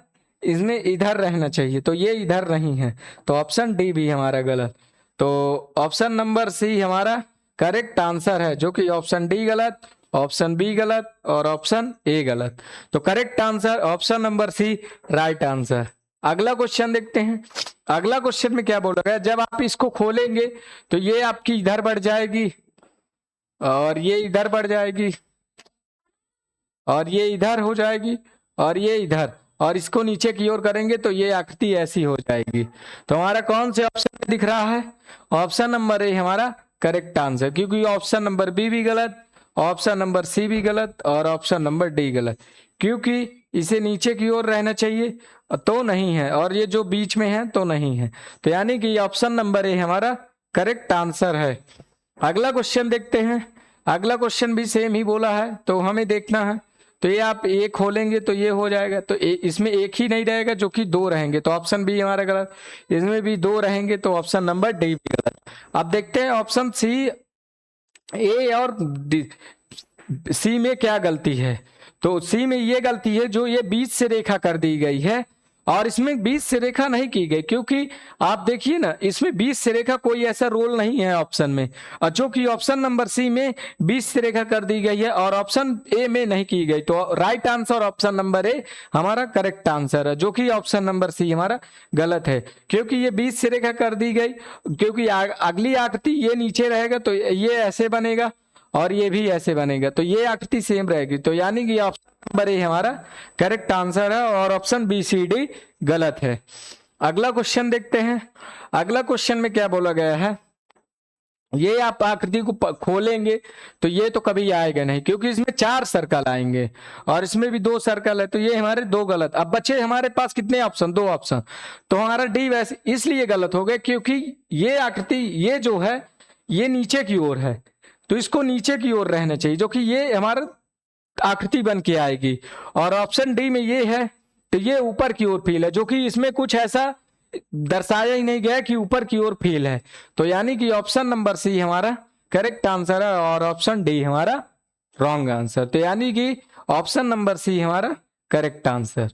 इसमें इधर रहना चाहिए, तो ये इधर नहीं है। तो ऑप्शन डी भी हमारा गलत। तो ऑप्शन नंबर सी हमारा करेक्ट आंसर है, जो कि ऑप्शन डी गलत, ऑप्शन बी गलत और ऑप्शन ए गलत। तो correct answer option number C right answer. अगला क्वेश्चन देखते हैं। अगला क्वेश्चन में क्या बोला गया, जब आप इसको खोलेंगे तो ये आपकी इधर बढ़ जाएगी और ये इधर बढ़ जाएगी और ये इधर हो जाएगी और ये इधर, और इसको नीचे की ओर करेंगे तो ये आकृति ऐसी हो जाएगी। तो हमारा कौन से ऑप्शन में दिख रहा है, ऑप्शन नंबर ए हमारा करेक्ट आंसर, क्योंकि ऑप्शन नंबर बी भी गलत, ऑप्शन नंबर सी भी गलत और ऑप्शन नंबर डी गलत, क्योंकि इसे नीचे की ओर रहना चाहिए तो नहीं है और ये जो बीच में है तो नहीं है। तो यानी कि ऑप्शन नंबर ए हमारा करेक्ट आंसर है। अगला क्वेश्चन देखते हैं। अगला क्वेश्चन भी सेम ही बोला है, तो हमें देखना है। तो ये आप ए खोलेंगे तो ये हो जाएगा, तो इसमें एक ही नहीं रहेगा जो कि 2 रहेंगे, तो ऑप्शन बी हमारा गलत। इसमें भी 2 रहेंगे तो ऑप्शन नंबर डी भी गलत। अब देखते हैं ऑप्शन सी, ए और सी में क्या गलती है। तो सी में ये गलती है जो ये बीच से रेखा कर दी गई है और इसमें बीच से रेखा नहीं की गई, क्योंकि आप देखिए ना इसमें बीच से रेखा कोई ऐसा रोल नहीं है ऑप्शन में, और जो कि ऑप्शन नंबर सी में बीच से रेखा कर दी गई है और ऑप्शन ए में नहीं की गई। तो right answer option number A हमारा करेक्ट आंसर है, जो कि ऑप्शन नंबर सी हमारा गलत है, क्योंकि ये बीच से रेखा कर दी गई, क्योंकि अगली आकृति ये नीचे रहेगा तो ये ऐसे बनेगा और ये भी ऐसे बनेगा, तो ये आकृति सेम रहेगी। तो यानी कि ऑप्शन नंबर ए हमारा करेक्ट आंसर है और ऑप्शन बी सी डी गलत है। अगला क्वेश्चन देखते हैं। अगला क्वेश्चन में क्या बोला गया है, ये आप आकृति को खोलेंगे तो ये तो कभी आएगा नहीं, क्योंकि इसमें 4 सर्कल आएंगे और इसमें भी 2 सर्कल है, तो ये हमारे 2 गलत। अब बचे हमारे पास कितने ऑप्शन, 2 ऑप्शन, तो हमारा डी वैसे इसलिए गलत हो गया क्योंकि ये आकृति ये जो है ये नीचे की ओर है, तो इसको नीचे की ओर रहना चाहिए, जो कि ये हमारा आकृति बन के आएगी। और ऑप्शन डी में ये है तो ये ऊपर की ओर फील है, जो कि इसमें कुछ ऐसा दर्शाया ही नहीं गया कि ऊपर की ओर फील है, तो यानी कि ऑप्शन नंबर सी हमारा करेक्ट आंसर है और ऑप्शन डी हमारा रॉन्ग आंसर। तो यानी कि ऑप्शन नंबर सी हमारा करेक्ट आंसर।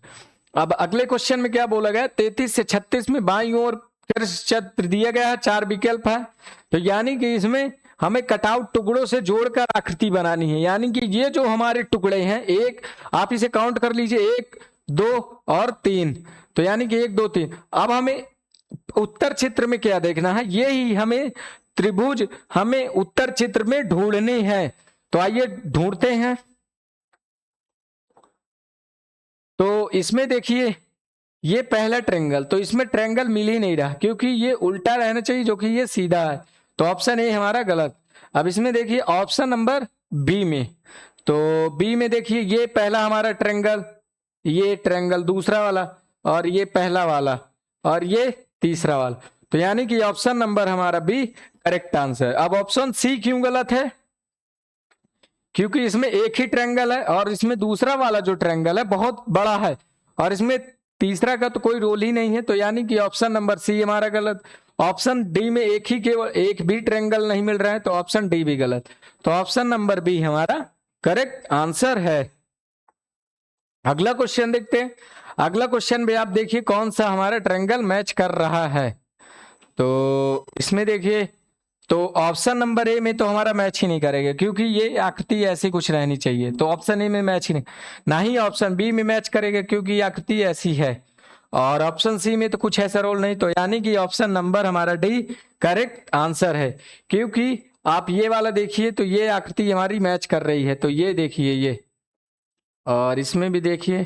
अब अगले क्वेश्चन में क्या बोला गया, 33 से 36 में बाईं ओर चित्र दिया गया है, 4 विकल्प है, तो यानी कि इसमें हमें कटआउट टुकड़ों से जोड़कर आकृति बनानी है। यानी कि ये जो हमारे टुकड़े हैं, एक आप इसे काउंट कर लीजिए, 1 2 और 3, तो यानी कि 1 2 3। अब हमें उत्तर चित्र में क्या देखना है, ये ही हमें त्रिभुज हमें उत्तर चित्र में ढूंढने हैं, तो आइए ढूंढते हैं। तो इसमें देखिए ये पहला ट्रायंगल, तो इसमें ट्रायंगल मिल ही नहीं रहा क्योंकि ये उल्टा रहना चाहिए, जो कि ये सीधा है, तो ऑप्शन ए हमारा गलत। अब इसमें देखिए ऑप्शन नंबर बी में, तो बी में देखिए ये पहला हमारा ट्रायंगल, ये ट्रायंगल दूसरा वाला, और ये पहला वाला, और ये तीसरा वाला, तो यानी कि ऑप्शन नंबर हमारा बी करेक्ट आंसर। अब ऑप्शन सी क्यों गलत है, क्योंकि इसमें एक ही ट्रायंगल है और इसमें दूसरा वाला जो ट्रायंगल है बहुत बड़ा है और इसमें तीसरा का तो कोई रोल ही नहीं है, तो यानी कि ऑप्शन नंबर सी हमारा गलत। ऑप्शन डी में एक ही केवल एक भी ट्रायंगल नहीं मिल रहा है, तो ऑप्शन डी भी गलत, तो ऑप्शन नंबर बी हमारा करेक्ट आंसर है। अगला क्वेश्चन देखते हैं। अगला क्वेश्चन भी आप देखिए कौन सा हमारा ट्रायंगल मैच कर रहा है, तो इसमें देखिए तो ऑप्शन नंबर ए में तो हमारा मैच ही नहीं करेगा क्योंकि ये आकृति ऐसी कुछ रहनी चाहिए, तो ऑप्शन ए में मैच ही नहीं, ना ही ऑप्शन बी में मैच करेगा क्योंकि आकृति ऐसी है, और ऑप्शन सी में तो कुछ ऐसा रोल नहीं, तो यानी कि ऑप्शन नंबर हमारा डी करेक्ट आंसर है। क्योंकि आप ये वाला देखिए तो ये आकृति हमारी मैच कर रही है, तो ये देखिए ये, और इसमें भी देखिए,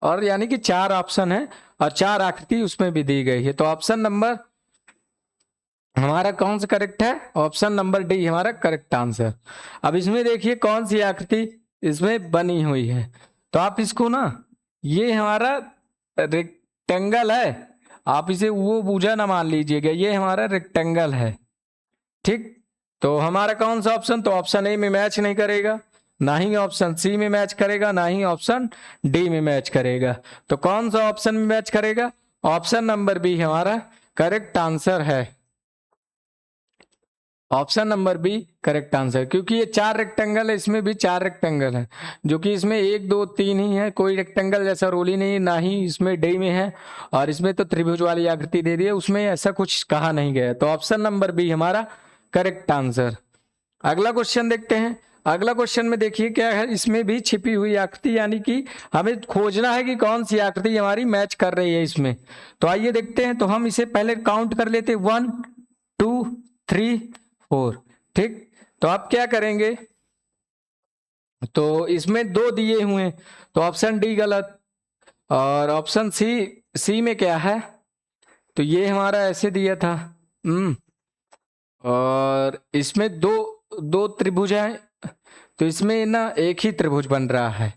और यानी कि 4 ऑप्शन है और 4 आकृति उसमें भी दी गई है, तो ऑप्शन नंबर हमारा कौन सा करेक्ट है, ऑप्शन नंबर डी हमारा करेक्ट आंसर। अब इसमें देखिए कौन सी आकृति इसमें बनी हुई है, तो आप इसको ना, ये हमारा रेक्टेंगल है, आप इसे वो भुजा ना मान लीजिएगा, ये हमारा रेक्टेंगल है, ठीक। तो हमारा कौन सा ऑप्शन, तो ऑप्शन ए में मैच नहीं करेगा, ना ही ऑप्शन सी में मैच करेगा, ना ही ऑप्शन डी में मैच करेगा, तो कौन सा ऑप्शन में मैच करेगा, ऑप्शन नंबर बी हमारा करेक्ट आंसर है। Option number B correct answer, क्योंकि ये 4 रेक्टेंगल है, इसमें भी 4 रेक्टेंगल है, जो कि इसमें 1 2 3 ही है, कोई रेक्टेंगल जैसा रोल ही नहीं है, ना ही इसमें डी में है, और इसमें तो त्रिभुज वाली आकृति दे दी है, उसमें ऐसा कुछ कहा नहीं गया, तो ऑप्शन नंबर बी हमारा करेक्ट आंसर। अगला क्वेश्चन देखते हैं। अगला क्वेश्चन में देखिए क्या है, इसमें भी छिपी हुई आकृति, यानी कि हमें खोजना है कि कौन सी आकृति हमारी मैच कर रही है इसमें, तो आइए देखते हैं। तो हम इसे पहले काउंट कर लेते, 1 2 3 4, ठीक। तो आप क्या करेंगे, तो इसमें 2 दिए हुए हैं, तो ऑप्शन डी गलत, और ऑप्शन सी में क्या है, तो ये हमारा ऐसे दिया था, और इसमें दो त्रिभुज हैं, तो इसमें ना एक ही त्रिभुज बन रहा है,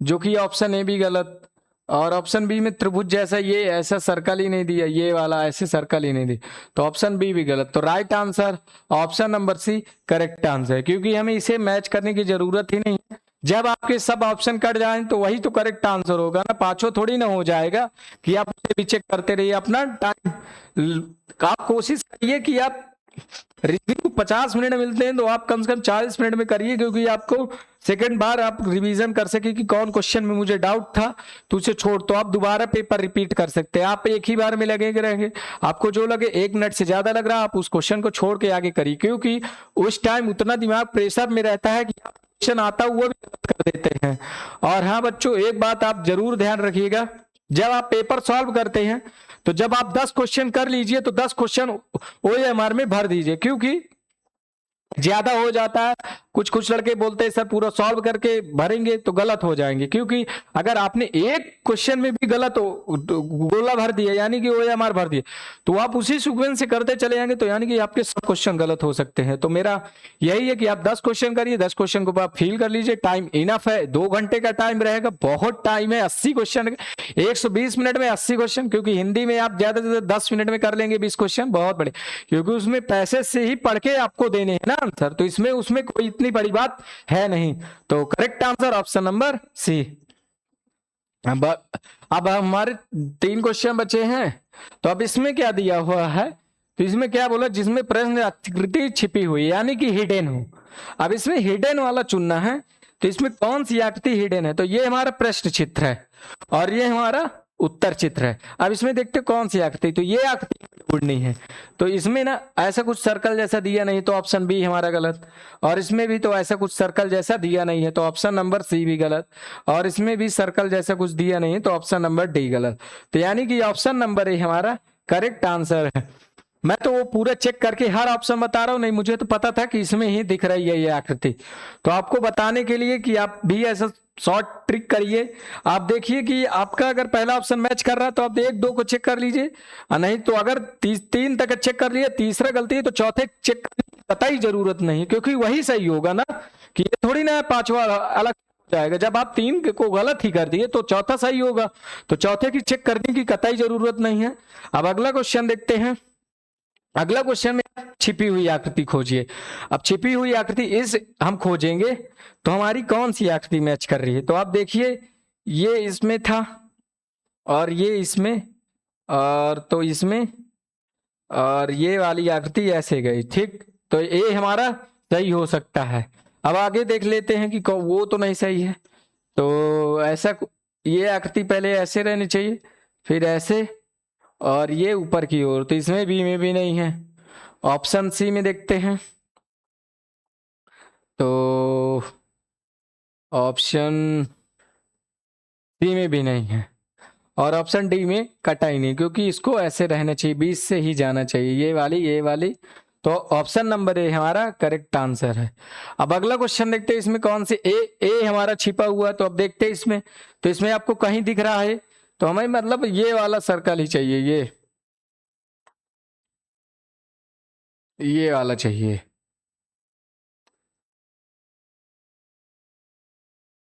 जो कि ऑप्शन ए भी गलत, और ऑप्शन बी में त्रिभुज जैसा ये ऐसा सर्कल ही नहीं दिया, ये वाला ऐसे सर्कल ही नहीं दिया, तो ऑप्शन बी भी गलत, तो right answer option number C correct answer, क्योंकि हमें इसे मैच करने की जरूरत ही नहीं है। जब आपके सब ऑप्शन कट जाएं तो वही तो करेक्ट आंसर होगा ना, पांचों थोड़ी ना हो जाएगा कि आप उसे भी चेक करते रहिए अपना टाइम। आप कोशिश करिए कि आप रिव्यू 50 मिनट मिलते हैं तो आप कम से कम 40 मिनट में करिए, क्योंकि आपको सेकंड बार आप रिवीजन कर सके कि कौन क्वेश्चन में मुझे डाउट था तो उसे छोड़, तो आप दोबारा पेपर रिपीट कर सकते हैं। आप एक ही बार में लगे रहेंगे, आपको जो लगे 1 मिनट से ज्यादा लग रहा है, आप उस क्वेश्चन को छोड़ के आगे करिए, क्योंकि उस टाइम उतना दिमाग प्रेशर में रहता है कि क्वेश्चन आता हुआ भी गलत कर देते हैं। और हाँ बच्चों, एक बात आप जरूर ध्यान रखिएगा, जब आप पेपर सॉल्व करते हैं तो जब आप 10 क्वेश्चन कर लीजिए तो 10 क्वेश्चन OMR में भर दीजिए, क्योंकि ज्यादा हो जाता है कुछ कुछ लड़के बोलते हैं सर पूरा सॉल्व करके भरेंगे तो गलत हो जाएंगे, क्योंकि अगर आपने एक क्वेश्चन में भी गलत गोला भर दिया यानी कि OMR भर दिया तो आप उसी सीक्वेंस से करते चले जाएंगे तो यानी कि आपके सब क्वेश्चन गलत हो सकते हैं। तो मेरा यही है कि आप 10 क्वेश्चन करिए, 10 क्वेश्चन को आप फील कर लीजिए। टाइम इनफ है, 2 घंटे का टाइम रहेगा, बहुत टाइम है। 80 क्वेश्चन 120 मिनट में 80 क्वेश्चन, क्योंकि हिंदी में आप ज्यादा से ज्यादा 10 मिनट में कर लेंगे 20 क्वेश्चन, बहुत बड़े, क्योंकि उसमें पैसे से ही पढ़ के आपको देने हैं ना आंसर, तो इसमें उसमें कोई इतनी बड़ी बात है नहीं। तो correct answer option number C. अब हमारे 3 क्वेश्चन बचे हैं, तो अब इसमें क्या दिया हुआ है, तो इसमें क्या बोला, जिसमें प्रश्न आकृति छिपी हुई यानी कि हिडन हो। अब इसमें हिडन वाला चुनना है, तो इसमें कौन सी आकृति हिडन है, तो ये हमारा प्रश्न चित्र है और ये हमारा उत्तर चित्र है। अब इसमें देखते कौन सी आकृति, तो ये आकृति ढूंढनी है। तो इसमें ना ऐसा कुछ सर्कल जैसा दिया नहीं तो ऑप्शन बी हमारा गलत, और इसमें भी तो ऐसा कुछ सर्कल जैसा दिया नहीं है तो ऑप्शन नंबर सी भी गलत, और इसमें भी सर्कल जैसा कुछ दिया नहीं है तो ऑप्शन नंबर डी गलत। तो यानी कि ऑप्शन नंबर ए हमारा करेक्ट आंसर है। मैं तो वो पूरा चेक करके हर ऑप्शन बता रहा हूं, नहीं मुझे तो पता था कि इसमें ही दिख रही है ये आकृति, तो आपको बताने के लिए कि आप भी ऐसा शॉर्ट ट्रिक करिए। आप देखिए कि आपका अगर पहला ऑप्शन मैच कर रहा है तो आप 1-2 को चेक कर लीजिए, नहीं तो अगर 3 तक चेक कर लिए, तीसरा गलती है तो चौथे चेक करने की कतई जरूरत नहीं, क्योंकि वही सही होगा ना, कि ये थोड़ी ना 5वां अलग जाएगा। जब आप 3 को गलत ही कर दिए तो चौथा सही होगा, तो चौथे की चेक करने की कतई जरूरत नहीं है। अब अगला क्वेश्चन देखते हैं। अगला क्वेश्चन में छिपी हुई आकृति खोजिए। अब छिपी हुई आकृति इस हम खोजेंगे तो हमारी कौन सी आकृति मैच कर रही है, तो आप देखिए ये इसमें था और ये इसमें और तो इसमें और ये वाली आकृति ऐसे गई, ठीक, तो ये हमारा सही हो सकता है। अब आगे देख लेते हैं कि वो तो नहीं सही है, तो ऐसा ये आकृति पहले ऐसे रहनी चाहिए, फिर ऐसे और ये ऊपर की ओर, तो इसमें बी में भी नहीं है। ऑप्शन सी में देखते हैं, तो ऑप्शन सी में भी नहीं है और ऑप्शन डी में कटा ही नहीं, क्योंकि इसको ऐसे रहना चाहिए, बीच से ही जाना चाहिए, ये वाली, तो ऑप्शन नंबर ए हमारा करेक्ट आंसर है। अब अगला क्वेश्चन देखते हैं, इसमें कौन से ए हमारा छिपा हुआ, तो अब देखते हैं इसमें, तो इसमें आपको कहीं दिख रहा है तो हमें मतलब ये वाला सर्कल ही चाहिए, ये वाला चाहिए,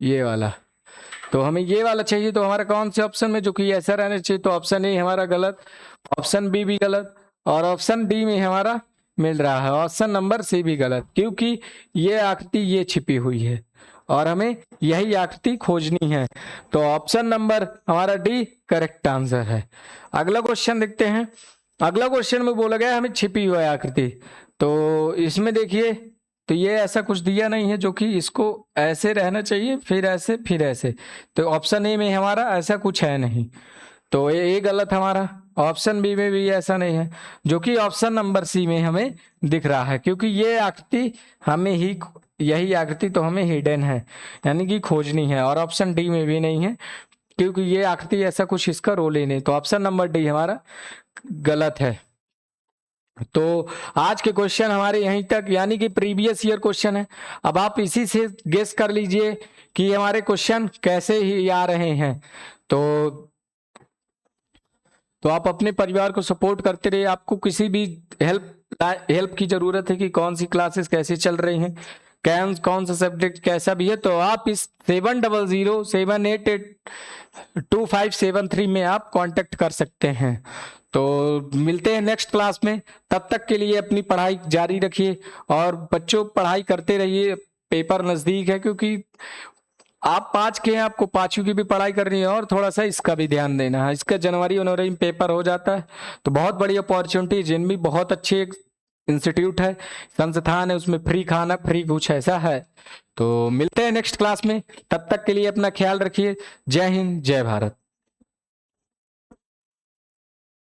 ये वाला, तो हमें ये वाला चाहिए। तो हमारा कौन से ऑप्शन में जो कि ऐसा रहना चाहिए, तो ऑप्शन ए हमारा गलत, ऑप्शन बी भी गलत और ऑप्शन डी में हमारा मिल रहा है ऑप्शन नंबर सी भी गलत, क्योंकि ये आकृति ये छिपी हुई है और हमें यही आकृति खोजनी है। तो ऑप्शन नंबर हमारा डी करेक्ट आंसर है। अगला क्वेश्चन देखते हैं। अगला क्वेश्चन में बोला गया हमें छिपी हुई आकृति, तो इसमें देखिए तो ये ऐसा कुछ दिया नहीं है जो कि इसको ऐसे रहना चाहिए, फिर ऐसे, तो ऑप्शन ए में हमारा ऐसा कुछ है नहीं, तो ये गलत हमारा। ऑप्शन बी में भी ऐसा नहीं है, जो कि ऑप्शन नंबर सी में हमें दिख रहा है, क्योंकि ये आकृति हमें ही, यही आकृति तो हमें हिडन है यानी कि खोजनी है, और ऑप्शन डी में भी नहीं है क्योंकि ये आकृति ऐसा कुछ इसका रोल ही नहीं, तो ऑप्शन नंबर डी हमारा गलत है। तो आज के क्वेश्चन हमारे यहीं तक, यानी कि प्रीवियस ईयर क्वेश्चन है। अब आप इसी से गेस कर लीजिए कि हमारे क्वेश्चन कैसे ही आ रहे हैं। तो आप अपने परिवार को सपोर्ट करते रहिए। आपको किसी भी हेल्प की जरूरत है कि कौन सी क्लासेस कैसे चल रही हैं, कौन सा सब्जेक्ट कैसा भी है, तो आप इस 7007882573 में आप कांटेक्ट कर सकते हैं। तो मिलते हैं नेक्स्ट क्लास में, तब तक के लिए अपनी पढ़ाई जारी रखिए और बच्चों पढ़ाई करते रहिए। पेपर नजदीक है, क्योंकि आप 5 के हैं, आपको 5वीं की भी पढ़ाई करनी है और थोड़ा सा इसका भी ध्यान देना है। इसका जनवरी में पेपर हो जाता है, तो बहुत बड़ी अपॉर्चुनिटी, जिनमें बहुत अच्छे इंस्टीट्यूट है, संस्थान है, उसमें फ्री खाना फ्री कुछ ऐसा है। तो मिलते हैं नेक्स्ट क्लास में, तब तक के लिए अपना ख्याल रखिए। जय हिंद, जय भारत।